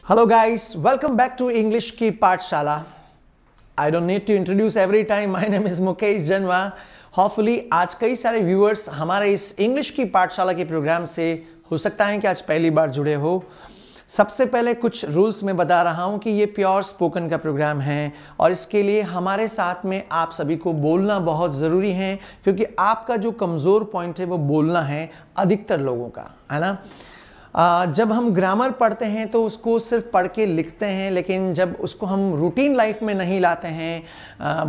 Hello guys, welcome back to English की पाठशाला. I don't need to introduce every time. My name is Mukesh जन्वा. Hopefully आज कई सारे viewers हमारे इस इंग्लिश की पाठशाला के प्रोग्राम से हो सकता है कि आज पहली बार जुड़े हो. सबसे पहले कुछ रूल्स मैं बता रहा हूं कि ये प्योर स्पोकन का प्रोग्राम है और इसके लिए हमारे साथ में आप सभी को बोलना बहुत ज़रूरी है, क्योंकि आपका जो कमज़ोर पॉइंट है वो बोलना है अधिकतर लोगों का, है ना. जब हम ग्रामर पढ़ते हैं तो उसको सिर्फ पढ़ के लिखते हैं, लेकिन जब उसको हम रूटीन लाइफ में नहीं लाते हैं,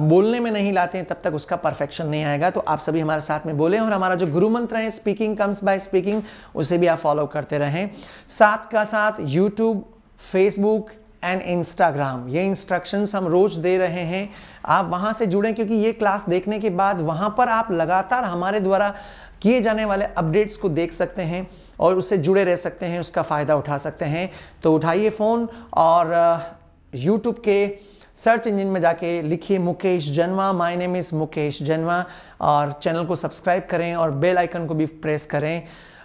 बोलने में नहीं लाते हैं, तब तक उसका परफेक्शन नहीं आएगा. तो आप सभी हमारे साथ में बोलें और हमारा जो गुरु मंत्र है स्पीकिंग कम्स बाय स्पीकिंग, उसे भी आप फॉलो करते रहें. साथ का साथ यूट्यूब, फेसबुक एंड इंस्टाग्राम, ये इंस्ट्रक्शंस हम रोज़ दे रहे हैं. आप वहाँ से जुड़ें, क्योंकि ये क्लास देखने के बाद वहाँ पर आप लगातार हमारे द्वारा किए जाने वाले अपडेट्स को देख सकते हैं और उससे जुड़े रह सकते हैं, उसका फ़ायदा उठा सकते हैं. तो उठाइए फ़ोन और यूट्यूब के सर्च इंजन में जाके लिखिए Mukesh Janwa, my name is Mukesh Janwa, और चैनल को सब्सक्राइब करें और बेल आइकन को भी प्रेस करें.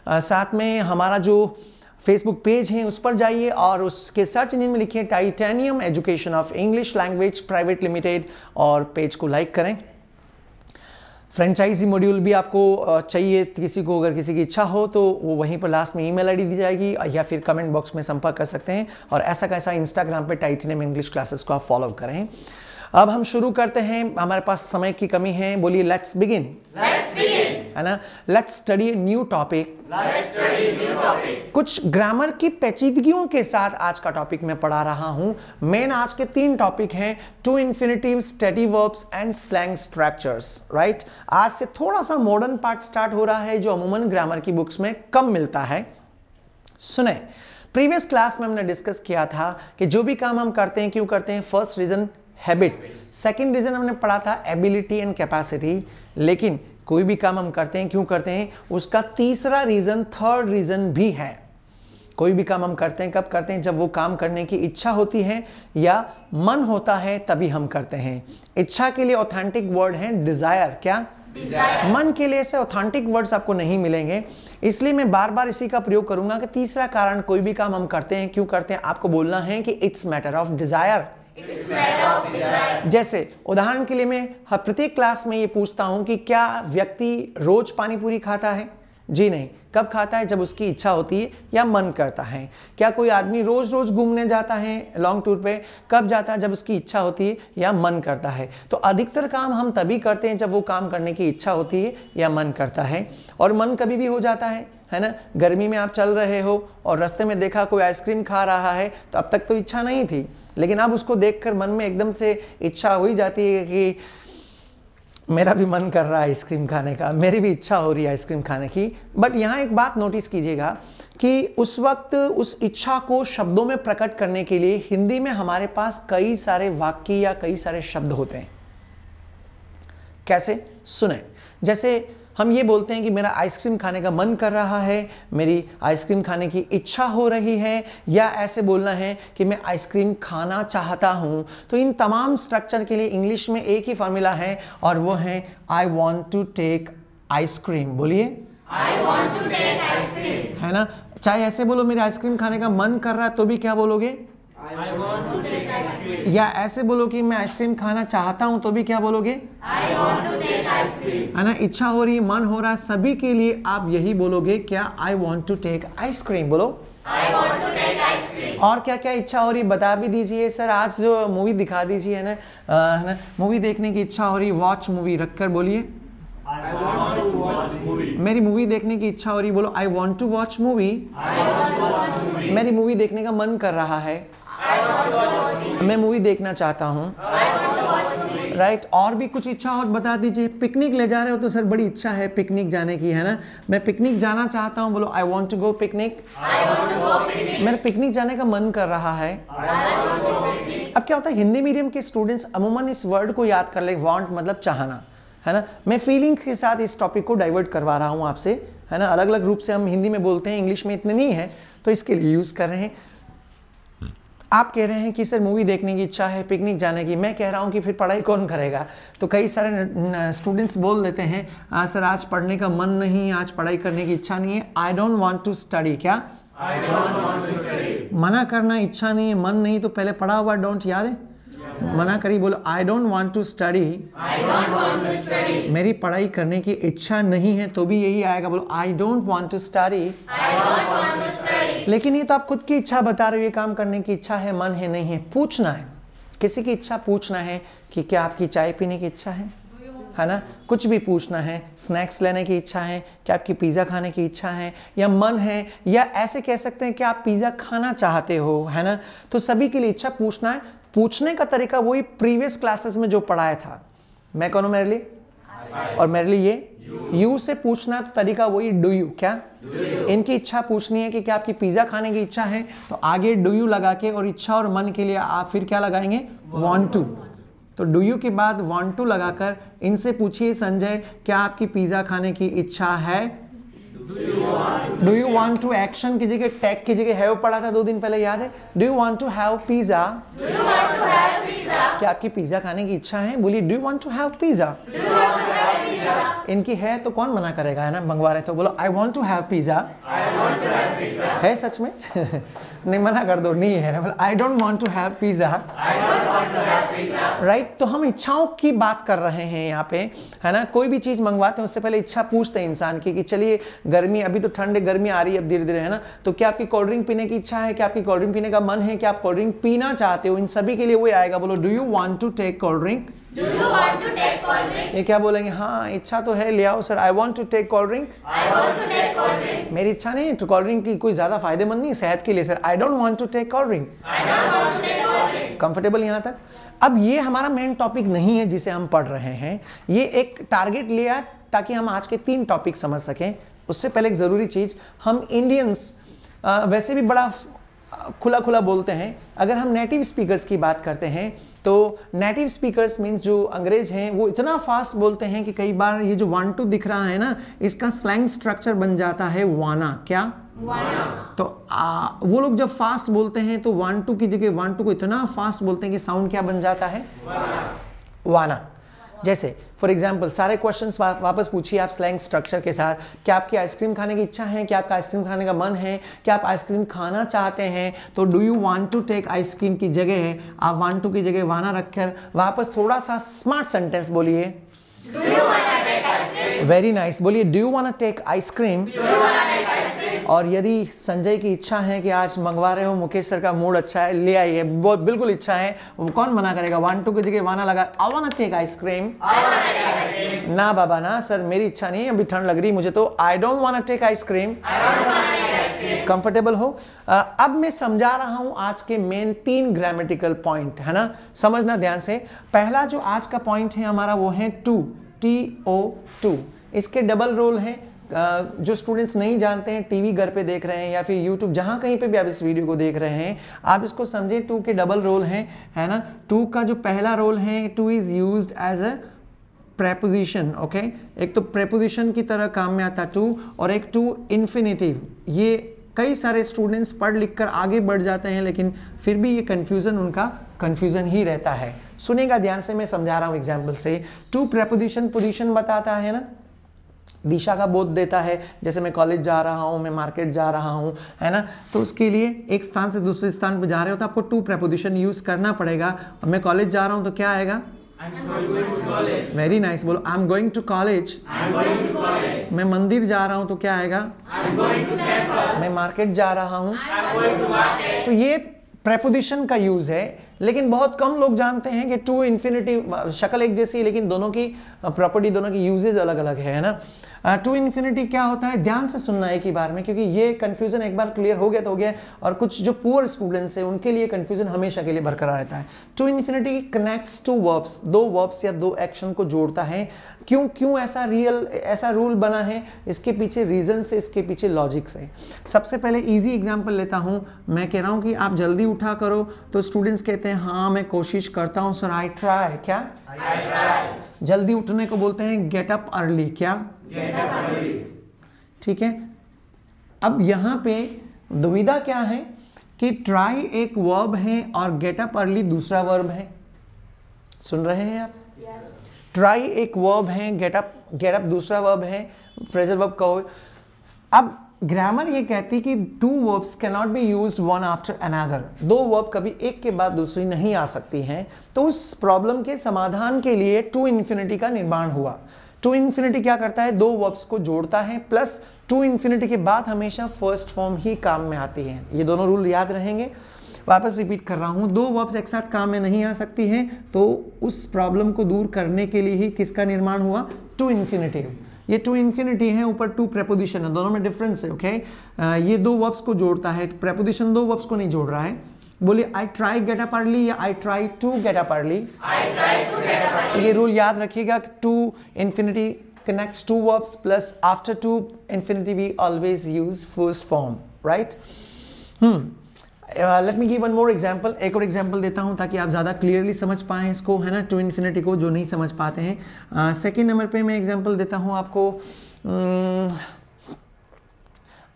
साथ में हमारा जो फेसबुक पेज है उस पर जाइए और उसके सर्च इंजन में लिखिए titanium education of English language private limited और पेज को लाइक करें. फ्रेंचाइजी मॉड्यूल भी आपको चाहिए किसी को, अगर किसी की इच्छा हो तो वो वहीं पर लास्ट में ईमेल आईडी दी जाएगी या फिर कमेंट बॉक्स में संपर्क कर सकते हैं. और ऐसा कैसा इंस्टाग्राम पे टाइटेनियम इंग्लिश क्लासेस को आप फॉलो करें. अब हम शुरू करते हैं, हमारे पास समय की कमी है. बोलिए लेट्स बिगिन, है ना. Let's study new topic. कुछ ग्रामर की पेचीदगियों के साथ आज का टॉपिक मैं पढ़ा रहा हूं. मेन आज के 3 टॉपिक हैं, to infinitive, stative verbs and slang structures. Right, आज से थोड़ा सा मॉडर्न पार्ट स्टार्ट हो रहा है जो अमूमन ग्रामर की बुक्स में कम मिलता है. सुने, प्रीवियस क्लास में हमने डिस्कस किया था कि जो भी काम हम करते हैं क्यों करते हैं. First reason habit, second reason हमने पढ़ा था एबिलिटी एंड कैपेसिटी. लेकिन कोई भी काम हम करते हैं क्यों करते हैं, उसका तीसरा रीजन, थर्ड रीजन भी है. कोई भी काम हम करते हैं कब करते हैं, जब वो काम करने की इच्छा होती है या मन होता है तभी हम करते हैं. इच्छा के लिए ऑथेंटिक वर्ड है डिजायर. क्या? डिजायर. मन के लिए से ऑथेंटिक वर्ड्स आपको नहीं मिलेंगे, इसलिए मैं बार बार इसी का प्रयोग करूंगा कि तीसरा कारण, कोई भी काम हम करते हैं क्यों करते हैं, आपको बोलना है कि इट्स मैटर ऑफ डिजायर. जैसे उदाहरण के लिए मैं प्रत्येक क्लास में ये पूछता हूं कि क्या व्यक्ति रोज पानी पूरी खाता है? जी नहीं. कब खाता है? जब उसकी इच्छा होती है या मन करता है. क्या कोई आदमी रोज रोज घूमने जाता है लॉन्ग टूर पे? कब जाता है? जब उसकी इच्छा होती है या मन करता है. तो अधिकतर काम हम तभी करते हैं जब वो काम करने की इच्छा होती है या मन करता है. और मन कभी भी हो जाता है ना. गर्मी में आप चल रहे हो और रास्ते में देखा कोई आइसक्रीम खा रहा है, तो अब तक तो इच्छा नहीं थी, लेकिन अब उसको देखकर मन में एकदम से इच्छा हो ही जाती है कि मेरा भी मन कर रहा है आइसक्रीम खाने का, मेरी भी इच्छा हो रही है आइसक्रीम खाने की. बट यहाँ एक बात नोटिस कीजिएगा कि उस वक्त उस इच्छा को शब्दों में प्रकट करने के लिए हिंदी में हमारे पास कई सारे वाक्य या कई सारे शब्द होते हैं. कैसे? सुने. जैसे हम ये बोलते हैं कि मेरा आइसक्रीम खाने का मन कर रहा है, मेरी आइसक्रीम खाने की इच्छा हो रही है, या ऐसे बोलना है कि मैं आइसक्रीम खाना चाहता हूं. तो इन तमाम स्ट्रक्चर के लिए इंग्लिश में एक ही फॉर्मूला है और वो है I want to take ice cream. बोलिए, I want to take ice cream, है ना. चाहे ऐसे बोलो मेरे आइसक्रीम खाने का मन कर रहा है, तो भी क्या बोलोगे? I want to take ice cream. या ऐसे बोलो कि मैं आइसक्रीम खाना चाहता हूं, तो भी क्या बोलोगे? I want to take ice cream. है ना. इच्छा हो रही है, मन हो रहा है, सभी के लिए आप यही बोलोगे. क्या? I want to take ice cream. बोलो, I want to take ice cream. और क्या क्या इच्छा हो रही बता भी दीजिए. सर आज जो मूवी दिखा दीजिए, है ना. मूवी देखने की इच्छा हो रही, वॉच मूवी रखकर बोलिए I want to watch movie. मेरी मूवी देखने की इच्छा हो रही, बोलो I want to watch movie. I want to watch movie. मेरी मूवी देखने का मन कर रहा है, मैं मूवी देखना चाहता हूँ. राइट. और भी कुछ इच्छा हो बता दीजिए. पिकनिक ले जा रहे हो तो सर बड़ी इच्छा है पिकनिक जाने की, है ना. मैं पिकनिक जाना चाहता हूँ, बोलो I want to go picnic. मेरा पिकनिक जाने का मन कर रहा है. अब क्या होता है, हिंदी मीडियम के स्टूडेंट्स अमूमन इस वर्ड को याद कर ले. वॉन्ट मतलब चाहना, है ना. मैं फीलिंग्स के साथ इस टॉपिक को डाइवर्ट करवा रहा हूँ आपसे, है ना. अलग अलग रूप से हम हिंदी में बोलते हैं, इंग्लिश में इतने नहीं है, तो इसके लिए यूज़ कर रहे हैं. आप कह रहे हैं कि सर मूवी देखने की इच्छा है, पिकनिक जाने की. मैं कह रहा हूं कि फिर पढ़ाई कौन करेगा. तो कई सारे स्टूडेंट्स बोल देते हैं सर आज पढ़ने का मन नहीं, आज पढ़ाई करने की इच्छा नहीं है. I don't want to study. क्या? मना करना इच्छा नहीं है, मन नहीं, तो पहले पढ़ा हुआ डोंट याद है? मना करी, बोलो I don't want to study, मेरी पढ़ाई करने की इच्छा नहीं है, तो भी यही आएगा, बोलो I don't want to study. लेकिन ये तो आप खुद की इच्छा बता रहे हो, ये काम करने की इच्छा है, मन है, नहीं है। पूछना है, किसी की इच्छा पूछना है कि क्या आपकी चाय पीने की इच्छा है ना? कुछ भी पूछना है, स्नैक्स लेने की इच्छा है, क्या आपकी पिज़्ज़ा खाने की इच्छा है, या मन है, या ऐसे कह सकते हैं कि आप पिज़्ज़ा खाना चाहते हो, है ना? तो सभी के लिए इच्छा पूछना है। पूछने का तरीका वही प्रीवियस क्लासेस में जो पढ़ाया था। मैं कौन हूं मेरे लिए? और मेरे लिए ये यू से पूछना है, तो तरीका वही डू यू। क्या इनकी इच्छा पूछनी है कि क्या आपकी पिज़्ज़ा खाने की इच्छा है, तो आगे डू यू लगा के, और इच्छा और मन के लिए आप फिर क्या लगाएंगे? Want to. तो डू यू के बाद वांट टू लगाकर इनसे पूछिए, संजय क्या आपकी पिज़्ज़ा खाने की इच्छा है? Do you want to action की जगह टेक की जगह हैव पढ़ा था 2 दिन पहले, याद है? Do you want to have pizza? क्या आपकी पिज़्ज़ा खाने की इच्छा है? बोलिए do you want to have pizza. इनकी है तो कौन मना करेगा, है ना? मंगवा रहे तो बोलो I want to have pizza. है सच में? नहीं, मना कर दो, नहीं है। I don't want to have pizza, right? तो हम इच्छाओं की बात कर रहे हैं यहाँ पे, है ना? कोई भी चीज मंगवाते हैं उससे पहले इच्छा पूछते हैं इंसान की कि चलिए गर्मी, अभी तो ठंड है, गर्मी आ रही है अब धीरे धीरे, है ना? तो क्या आपकी कोल्ड ड्रिंक पीने की इच्छा है? क्या आपकी कोल्ड ड्रिंक पीने का मन है? क्या आप कोल्ड ड्रिंक पीना चाहते हो? इन सभी के लिए वही आएगा, बोलो do you want to take cold drink. ये क्या बोलेंगे? हाँ इच्छा तो है, ले आओ sir, I want to take cold drink. मेरी इच्छा नहीं है कोल्ड ड्रिंक की, कोई ज्यादा फायदेमंद नहीं सेहत के लिए sir, I don't want to take cold drink. Comfortable यहां तक? अब ये हमारा मेन टॉपिक नहीं है जिसे हम पढ़ रहे हैं, ये एक टारगेट लिया ताकि हम आज के 3 टॉपिक समझ सकें। उससे पहले एक जरूरी चीज, हम इंडियंस वैसे भी बड़ा खुला खुला बोलते हैं। अगर हम नेटिव स्पीकर्स की बात करते हैं तो नेटिव स्पीकर्स मीन्स जो अंग्रेज हैं वो इतना फास्ट बोलते हैं कि कई बार ये जो 1 2 दिख रहा है ना, इसका स्लैंग स्ट्रक्चर बन जाता है वाना। क्या वाना? तो वो लोग जब फास्ट बोलते हैं तो 1 2 की जगह 1 2 को इतना फास्ट बोलते हैं कि साउंड क्या बन जाता है? वाना। जैसे फॉर एग्जाम्पल सारे क्वेश्चंस वापस पूछिए आप स्लैंग स्ट्रक्चर के साथ। क्या आपकी आइसक्रीम खाने की इच्छा है? क्या आपका आइसक्रीम खाने का मन है? क्या आप आइसक्रीम खाना चाहते हैं? तो do you want to take ice cream की जगह आप वांट टू की जगह वाना रखकर वापस थोड़ा सा स्मार्ट सेंटेंस बोलिए, वेरी नाइस। बोलिए do you want to take ice cream. और यदि संजय की इच्छा है कि आज मंगवा रहे हो, मुकेश सर का मूड अच्छा है, ले आइए, बहुत बिल्कुल इच्छा है, वो कौन मना करेगा? 1 2 की जगह वाना लगा, I want to take ice cream. ना बाबा ना सर, मेरी इच्छा नहीं है, अभी ठंड लग रही मुझे, तो I don't want to take ice cream. Comfortable हो? अब मैं समझा रहा हूं आज के मेन 3 ग्रामेटिकल पॉइंट, है ना? समझना ध्यान से। पहला जो आज का पॉइंट है हमारा वो है टू, TO2। इसके डबल रोल है। जो स्टूडेंट्स नहीं जानते हैं, टीवी घर पे देख रहे हैं या फिर यूट्यूब जहां कहीं पे भी आप इस वीडियो को देख रहे हैं, आप इसको समझें, टू के डबल रोल हैं, है ना? टू का जो पहला रोल है, to is used as a preposition. Okay, एक तो प्रेपोजिशन की तरह काम में आता टू, और एक टू इन्फिनेटिव। ये कई सारे स्टूडेंट्स पढ़ लिख कर आगे बढ़ जाते हैं, लेकिन फिर भी ये कन्फ्यूजन उनका कन्फ्यूजन ही रहता है। सुनेगा ध्यान से, मैं समझा रहा हूं एग्जाम्पल से। टू प्रेपोजिशन पोजीशन बताता है ना, दिशा का बोध देता है। जैसे मैं कॉलेज जा रहा हूं, मैं मार्केट जा रहा हूं, है ना? तो उसके लिए एक स्थान से दूसरे स्थान पर जा रहे हो तो आपको टू प्रेपोजिशन यूज करना पड़ेगा। और मैं कॉलेज जा रहा हूं तो क्या आएगा? Very nice. बोलो I am going to college. मैं मंदिर जा रहा हूं तो क्या आएगा? मैं मार्केट जा रहा हूं। तो ये प्रेपोजिशन का यूज है, लेकिन बहुत कम लोग जानते हैं कि टू इन्फिनिटिव, शक्ल एक जैसी है लेकिन दोनों की प्रॉपर्टी, दोनों की यूजेज अलग अलग है ना? टू इन्फिनिटी क्या होता है? ध्यान से सुनना एक ही बार में, क्योंकि ये कंफ्यूजन एक बार क्लियर हो गया तो हो गया, और कुछ जो पुअर स्टूडेंट्स हैं उनके लिए कंफ्यूजन हमेशा के लिए बरकरार रहता है। To infinity connects to verbs, 2 verbs या 2 एक्शन को जोड़ता है। क्यों ऐसा रूल बना है? इसके पीछे रीजन से, इसके पीछे लॉजिक से। सबसे पहले इजी एग्जांपल लेता हूं। मैं कह रहा हूं कि आप जल्दी उठा करो, तो स्टूडेंट्स कहते हैं हाँ मैं कोशिश करता हूं सर, आई ट्राई। क्या? I try. जल्दी उठने को बोलते हैं गेट अप अर्ली। क्या? Get up early. ठीक है। अब यहां पे दुविधा क्या है कि ट्राई एक वर्ब है और गेट अप अर्ली दूसरा वर्ब है। सुन रहे हैं आप? ट्राई एक वर्ब है, गेट अप दूसरा वर्ब है, फ्रेजल वर्ब कहो। अब ग्रामर ये कहती कि to verbs can not be used one after another, दो वर्ब कभी एक के बाद दूसरी नहीं आ सकती हैं। तो उस प्रॉब्लम के समाधान के लिए टू इन्फिनिटी का निर्माण हुआ। टू इन्फिनिटी क्या करता है, दो वर्ब्स को जोड़ता है, प्लस टू इन्फिनिटी के बाद हमेशा फर्स्ट फॉर्म ही काम में आती है। ये दोनों रूल याद रहेंगे। वापस रिपीट कर रहा हूं, दो वर्ब्स एक साथ काम में नहीं आ सकती हैं, तो उस प्रॉब्लम को दूर करने के लिए ही किसका निर्माण हुआ, टू इन्फिनिटी। ये टू इन्फिनिटी है, ऊपर टू प्रेपोजिशन है, दोनों में डिफरेंस है। ओके ये दो वर्ब्स को जोड़ता है, प्रेपोजिशन दो वर्ब्स को नहीं जोड़ रहा है। बोलिए I try get up early या I try to get up early. ये रूल याद रखिएगा, to infinitive connects two verbs plus after two infinity we always use first form, right? Let me give one more example. एक और example देता हूं ताकि आप ज़्यादा क्लियरली समझ पाएँ इसको, है ना, टू इन्फिनिटी को, जो नहीं समझ पाते हैं। सेकेंड नंबर पे मैं एग्जाम्पल देता हूं आपको।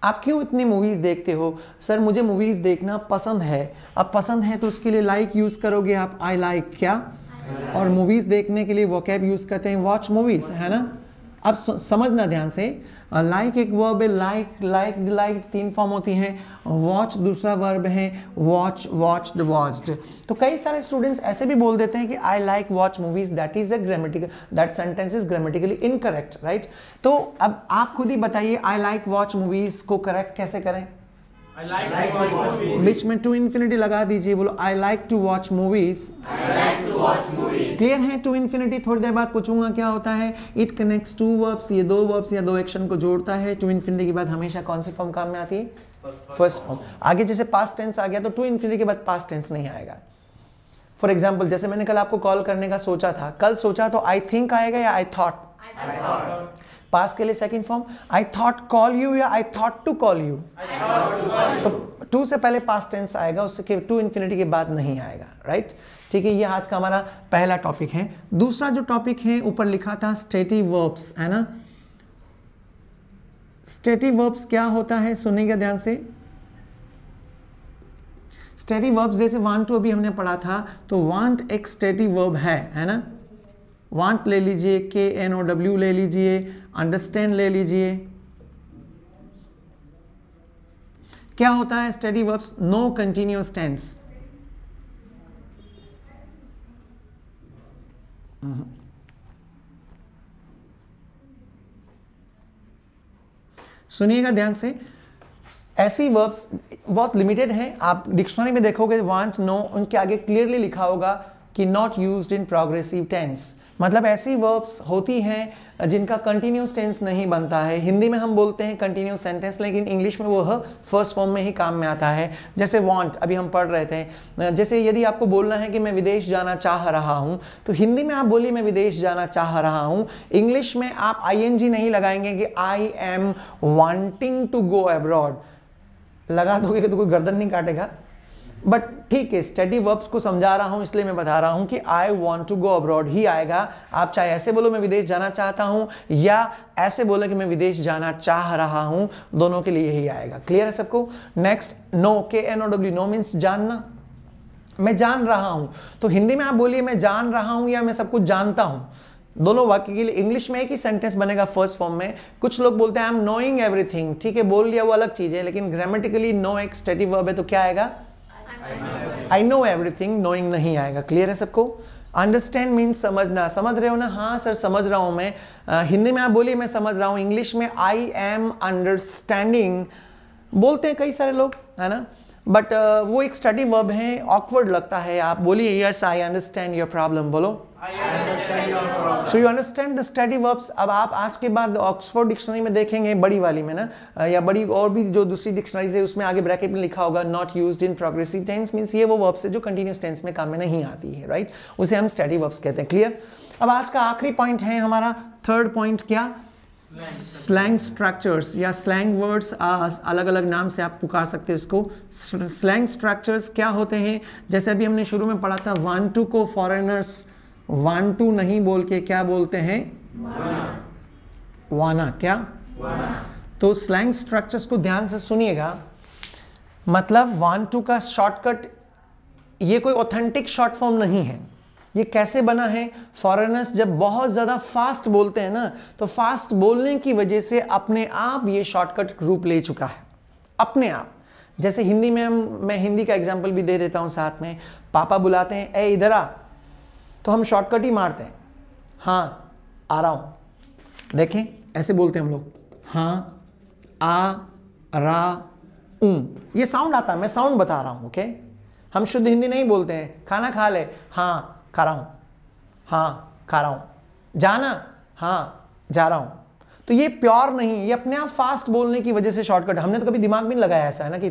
आप क्यों इतनी मूवीज़ देखते हो? सर मुझे मूवीज़ देखना पसंद है। अब पसंद है तो उसके लिए लाइक यूज़ करोगे आप, आई लाइक क्या, और मूवीज़ देखने के लिए वोकैब यूज़ करते हैं वॉच मूवीज़, है ना। अब समझना ध्यान से, लाइक एक वर्ब है, लाइक डिलाइक तीन फॉर्म होती हैं, वॉच दूसरा वर्ब है, वॉच वॉच्ड वॉच्ड। तो कई सारे स्टूडेंट्स ऐसे भी बोल देते हैं कि I like watch movies, that is a grammatical, that sentence is grammatically incorrect, right. तो अब आप खुद ही बताइए आई लाइक वॉच मूवीज को करेक्ट कैसे करें? बीच में टू इन्फिनिटी लगा दीजिए, बोलो I like to watch movies. Clear है? टू इन्फिनिटी थोड़ी देर बाद पूछूंगा क्या होता है, इट कनेक्ट्स टू वर्ब्स, ये दो वर्ब्स या दो एक्शन को जोड़ता है। टू इन्फिनिटी के बाद हमेशा कौन सी फॉर्म काम में आती है? First form. आगे जैसे पास्ट टेंस आ गया तो टू इन्फिनिटी के बाद पास्ट टेंस नहीं आएगा। फॉर एग्जाम्पल जैसे मैंने कल आपको कॉल करने का सोचा था, कल सोचा तो आई थिंक आएगा या आई थॉट? पास के लिए second form I thought call you या I thought to call you. तो टू से पहले पास्ट टेंस आएगा, उसके टू इन्फिनिटी के बाद नहीं आएगा, राइट। ठीक है, ये आज का हमारा पहला टॉपिक है। दूसरा जो टॉपिक है ऊपर लिखा था स्टेटिव वर्ब्स, है ना। स्टेटिव वर्ब्स क्या होता है, सुनिएगा ध्यान से। स्टेटिव वर्ब्स जैसे वांट टू अभी हमने पढ़ा था, तो वांट एक स्टेटिव वर्ब है ना। वांट ले लीजिए, KNOW ले लीजिए, अंडरस्टैंड ले लीजिए। क्या होता है stative verbs? No continuous tense. सुनिएगा ध्यान से, ऐसी वर्ब्स बहुत लिमिटेड हैं। आप डिक्शनरी में देखोगे वांट, नो, उनके आगे क्लियरली लिखा होगा कि not used in progressive tense. मतलब ऐसी वर्ब्स होती हैं जिनका कंटिन्यूस टेंस नहीं बनता है। हिंदी में हम बोलते हैं कंटिन्यूस सेंटेंस, लेकिन इंग्लिश में वो फर्स्ट फॉर्म में ही काम में आता है। जैसे वांट अभी हम पढ़ रहे थे, जैसे यदि आपको बोलना है कि मैं विदेश जाना चाह रहा हूं, तो हिंदी में आप बोलिए मैं विदेश जाना चाह रहा हूं। इंग्लिश में आप ING नहीं लगाएंगे कि I am wanting to go abroad. लगा दोगे तो कोई गर्दन नहीं काटेगा, बट ठीक है, स्टडी वर्ब्स को समझा रहा हूं इसलिए मैं बता रहा हूं कि I want to go abroad ही आएगा। आप चाहे ऐसे बोलो मैं विदेश जाना चाहता हूं, या ऐसे बोलो कि मैं विदेश जाना चाह रहा हूं, दोनों के लिए यही आएगा। क्लियर है सबको? Next, no, KNOW, know means जानना, मैं जान रहा हूं। तो हिंदी में आप बोलिए मैं जान रहा हूं या मैं सब कुछ जानता हूं, दोनों वाक्य के लिए इंग्लिश में एक ही सेंटेंस बनेगा फर्स्ट फॉर्म में। कुछ लोग बोलते हैं आई एम नोइंग एवरीथिंग, ठीक है, बोल लिया वो अलग चीज है, लेकिन ग्रामेटिकली नो एक स्टेटिव वर्ब है, तो क्या आएगा? आई नो एवरीथिंग, नोइंग नहीं आएगा। क्लियर है सबको? अंडरस्टैंड मीन्स समझना। समझ रहे हो ना? हाँ सर समझ रहा हूं मैं। हिंदी में आप बोलिए मैं समझ रहा हूं, इंग्लिश में आई एम अंडरस्टैंडिंग बोलते हैं कई सारे लोग, है ना, बट वो एक स्टडी वर्ब है, ऑकवर्ड लगता है। आप बोलिए yes I understand your problem, बोलो so you understand the study verbs. अब आप आज के बाद ऑक्सफोर्ड डिक्शनरी में देखेंगे, बड़ी वाली में ना, या बड़ी और भी जो दूसरी डिक्शनरीज है, उसमें आगे ब्रैकेट में लिखा होगा not used in progressive tense, means ये वो वर्ब्स है जो कंटिन्यूअस टेंस में काम में नहीं आती है, राइट, उसे हम स्टडी वर्ब्स कहते हैं। क्लियर? अब आज का आखिरी पॉइंट है हमारा थर्ड पॉइंट, क्या? स्लैंग स्ट्रक्चर्स या स्लैंग वर्ड्स, अलग अलग नाम से आप पुकार सकते हैं इसको। स्लैंग स्ट्रक्चर्स क्या होते हैं? जैसे अभी हमने शुरू में पढ़ा था, वांट टू को फॉरेनर्स वांट टू नहीं बोल के क्या बोलते हैं? वाना। क्या? तो स्लैंग स्ट्रक्चर्स को ध्यान से सुनिएगा। मतलब वांट टू का शॉर्टकट, ये कोई ऑथेंटिक शॉर्ट फॉर्म नहीं है, ये कैसे बना है? फॉरेनर्स जब बहुत ज़्यादा फास्ट बोलते हैं ना, तो फास्ट बोलने की वजह से अपने आप ये शॉर्टकट रूप ले चुका है, अपने आप। जैसे हिंदी में मैं हिंदी का एग्जाम्पल भी दे देता हूँ साथ में। पापा बुलाते हैं, ए इधर आ, तो हम शॉर्टकट ही मारते हैं, हाँ आ रहा हूँ। देखें ऐसे बोलते हैं हम लोग, हाँ आ रा ये साउंड आता है, मैं साउंड बता रहा हूँ। ओके, हम शुद्ध हिंदी नहीं बोलते हैं। खाना खा ले, हाँ खा रहा हूँ, हाँ खा रहा हूँ। जाना, हाँ जा रहा हूँ। तो ये प्योर नहीं, ये अपने आप फास्ट बोलने की वजह से शॉर्टकट। हमने तो कभी दिमाग में नहीं लगाया ऐसा, है ना, कि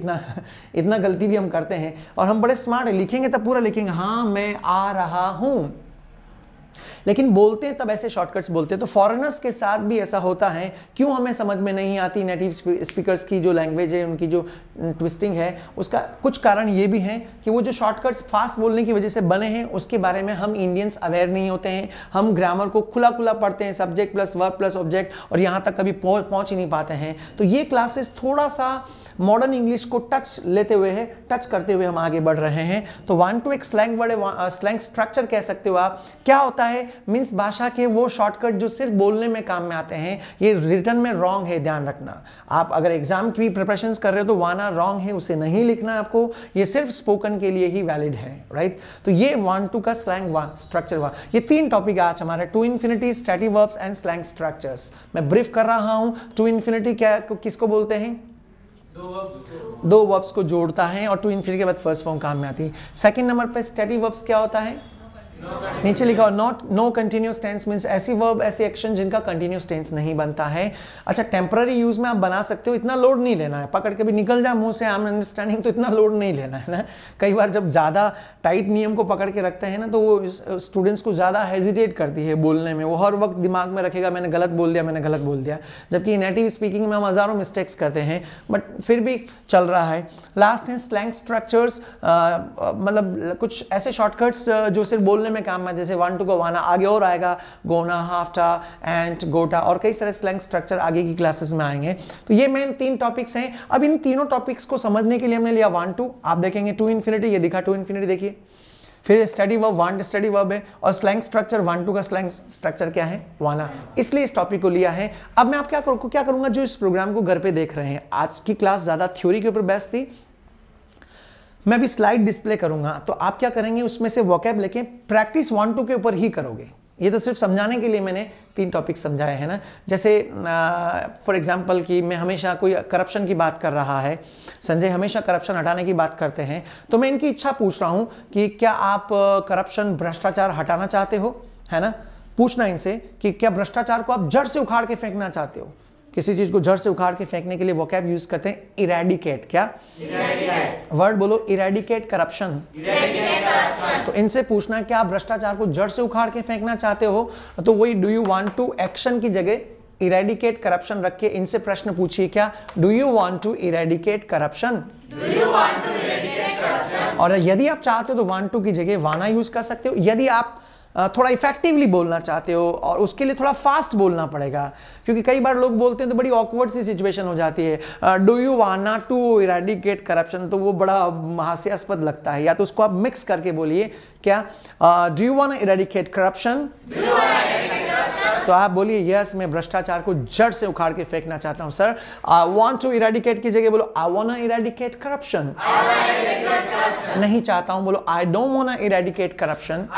इतना गलती भी हम करते हैं। और हम बड़े स्मार्ट है, लिखेंगे तब पूरा लिखेंगे, हाँ मैं आ रहा हूँ, लेकिन बोलते हैं तब ऐसे शॉर्टकट्स बोलते हैं। तो फॉरेनर्स के साथ भी ऐसा होता है। क्यों हमें समझ में नहीं आती नेटिव स्पीकर्स की जो लैंग्वेज है, उनकी जो ट्विस्टिंग है, उसका कुछ कारण ये भी है कि वो जो शॉर्टकट्स फास्ट बोलने की वजह से बने हैं, उसके बारे में हम इंडियंस अवेयर नहीं होते हैं। हम ग्रामर को खुला खुला पढ़ते हैं, subject plus verb plus object, और यहाँ तक कभी पहुँच ही नहीं पाते हैं। तो ये क्लासेस थोड़ा सा मॉडर्न इंग्लिश को टच लेते हुए है, टच करते हुए हम आगे बढ़ रहे हैं। तो 1 to एक स्लैंग वर्ड है, स्लैंग स्ट्रक्चर कह सकते हो आप। क्या होता है? मीन्स भाषा के वो शॉर्टकट जो सिर्फ बोलने में काम में आते हैं। ये रिटर्न में रॉन्ग है, ध्यान रखना। आप अगर एग्जाम की प्रिपरेशंस कर रहे हो तो वाना रॉन्ग है, उसे नहीं लिखना है आपको। ये सिर्फ स्पोकन के लिए ही वैलिड है, राइट। तो ये 1 to का स्लैंग स्ट्रक्चर हुआ। ये 3 टॉपिक आज हमारे, to infinity, static verbs and slang structures. मैं ब्रीफ कर रहा हूं। टू इन्फिनिटी क्या किसको बोलते हैं? दो वर्ब्स को जोड़ता है, और टू इन्फिनिटी के बाद फर्स्ट फॉर्म काम में आती है। सेकंड नंबर पे स्टैटिक वर्ब्स क्या होता है? नीचे लिखा हो not no continuous tense, means ऐसी वर्ब ऐसे एक्शन जिनका कंटिन्यूअस टेंस नहीं बनता है। अच्छा, टेम्पररी यूज में आप बना सकते हो, इतना लोड नहीं लेना है। पकड़ के भी निकल जाए मुंह से, आई एम अंडरस्टैंडिंग, तो इतना लोड नहीं लेना है ना। कई बार जब ज़्यादा टाइट नियम को पकड़ के रखते हैं ना, तो वो स्टूडेंट्स को ज़्यादा हेजिटेट करती है बोलने में। वो हर वक्त दिमाग में रखेगा मैंने गलत बोल दिया, मैंने गलत बोल दिया। जबकि नेटिव स्पीकिंग में हम हज़ारों मिस्टेक्स करते हैं, बट फिर भी चल रहा है। लास्ट है स्लैंग स्ट्रक्चर्स, मतलब कुछ ऐसे शॉर्टकट्स जो सिर्फ बोलने में काम में, जैसे 1 to का वाना, आगे और आएगा गोना, हाफ्टा एंड गोटा, और कई सारे स्लैंग स्ट्रक्चर आगे की क्लासेस में आएंगे। तो ये मेन 3 टॉपिक्स हैं। अब इन तीनों टॉपिक्स को समझने के लिए हमने लिया 1 to। आप देखेंगे टू इन्फिनिटी, ये दिखा टू इन्फिनिटी, देखिए। फिर स्टडी वर्ब, 1 स्टडी वर्ब है, और स्लैंग स्ट्रक्चर 1 to का स्लैंग स्ट्रक्चर क्या है? वाना। इसलिए इस टॉपिक को लिया है। अब मैं आप क्या करूंगा, जो इस प्रोग्राम को घर पे देख रहे हैं, आज की क्लास ज्यादा थ्योरी के ऊपर बेस्ड थी, मैं भी स्लाइड डिस्प्ले करूंगा। तो आप क्या करेंगे, उसमें से वोकैब लेके प्रैक्टिस 1 to के ऊपर ही करोगे। ये तो सिर्फ समझाने के लिए मैंने 3 टॉपिक समझाए हैं ना। जैसे फॉर एग्जांपल कि मैं हमेशा कोई करप्शन की बात कर रहा है, संजय हमेशा करप्शन हटाने की बात करते हैं, तो मैं इनकी इच्छा पूछ रहा हूं कि क्या आप करप्शन, भ्रष्टाचार हटाना चाहते हो, है ना। पूछना इनसे कि क्या भ्रष्टाचार को आप जड़ से उखाड़ के फेंकना चाहते हो। किसी चीज को जड़ से उखाड़ के फेंकने के लिए वोकैब यूज करते हैं इरेडिकेट। क्या? वर्ड बोलो, इरेडिकेट करप्शन। तो इनसे पूछना है कि आप भ्रष्टाचार को जड़ से उखाड़ के फेंकना चाहते हो, तो वही do you want to action की जगह इरेडिकेट करप्शन रख के इनसे प्रश्न पूछिए, क्या do you want to eradicate corruption. और यदि आप चाहते हो तो 1 to की जगह वाना यूज कर सकते हो। यदि आप थोड़ा इफेक्टिवली बोलना चाहते हो, और उसके लिए थोड़ा फास्ट बोलना पड़ेगा, क्योंकि कई बार लोग बोलते हैं तो बड़ी ऑकवर्ड सी सिचुएशन हो जाती है। Do you want to eradicate corruption, तो वो बड़ा हास्यास्पद लगता है। या तो उसको आप मिक्स करके बोलिए, क्या do you want eradicate corruption, तो आप बोलिए यस, मैं भ्रष्टाचार को जड़ से उखाड़ के फेंकना चाहता हूं। सर वांट टू इरेडिकेट की जगह बोलो I want to eradicate corruption. नहीं चाहता हूं बोलो I don't want to eradicate corruption,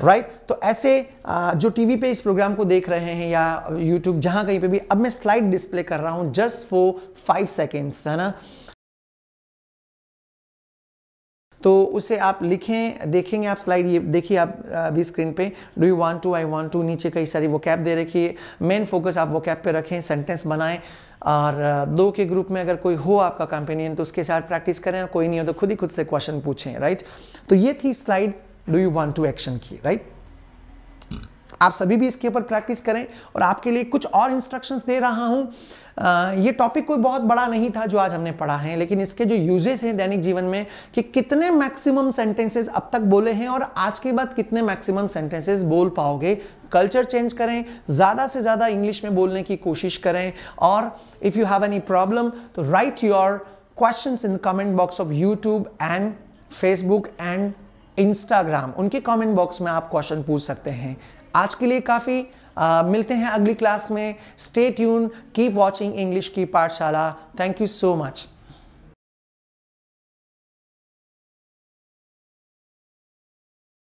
right. तो ऐसे जो टीवी पे इस प्रोग्राम को देख रहे हैं या यूट्यूब, जहां कहीं पे भी, अब मैं स्लाइड डिस्प्ले कर रहा हूं जस्ट फॉर 5 सेकेंड्स, है ना। तो उसे आप लिखें, देखेंगे आप स्लाइड, ये देखिए आप अभी स्क्रीन पे, do you want to, I want to, नीचे कई सारी वोकैब दे रखी है। मेन फोकस आप वोकैब पे रखें, सेंटेंस बनाएं, और 2 के ग्रुप में अगर कोई हो आपका कंपेनियन तो उसके साथ प्रैक्टिस करें, और कोई नहीं हो तो खुद ही खुद से क्वेश्चन पूछें, राइट। तो ये थी slide do you want to action की, राइट। आप सभी भी इसके ऊपर प्रैक्टिस करें, और आपके लिए कुछ और इंस्ट्रक्शंस दे रहा हूं। ये टॉपिक कोई बहुत बड़ा नहीं था जो आज हमने पढ़ा है, लेकिन इसके जो यूजेस हैं दैनिक जीवन में, कि कितने मैक्सिमम सेंटेंसेस अब तक बोले हैं और आज के बाद कितने मैक्सिमम सेंटेंसेस बोल पाओगे। कल्चर चेंज करें, ज़्यादा से ज़्यादा इंग्लिश में बोलने की कोशिश करें, और if you have any problem तो write your questions in comment box of YouTube and Facebook and Instagram, उनके कमेंट बॉक्स में आप क्वेश्चन पूछ सकते हैं। आज के लिए काफ़ी, मिलते हैं अगली क्लास में। Stay tune, keep watching English की पाठशाला। Thank you so much.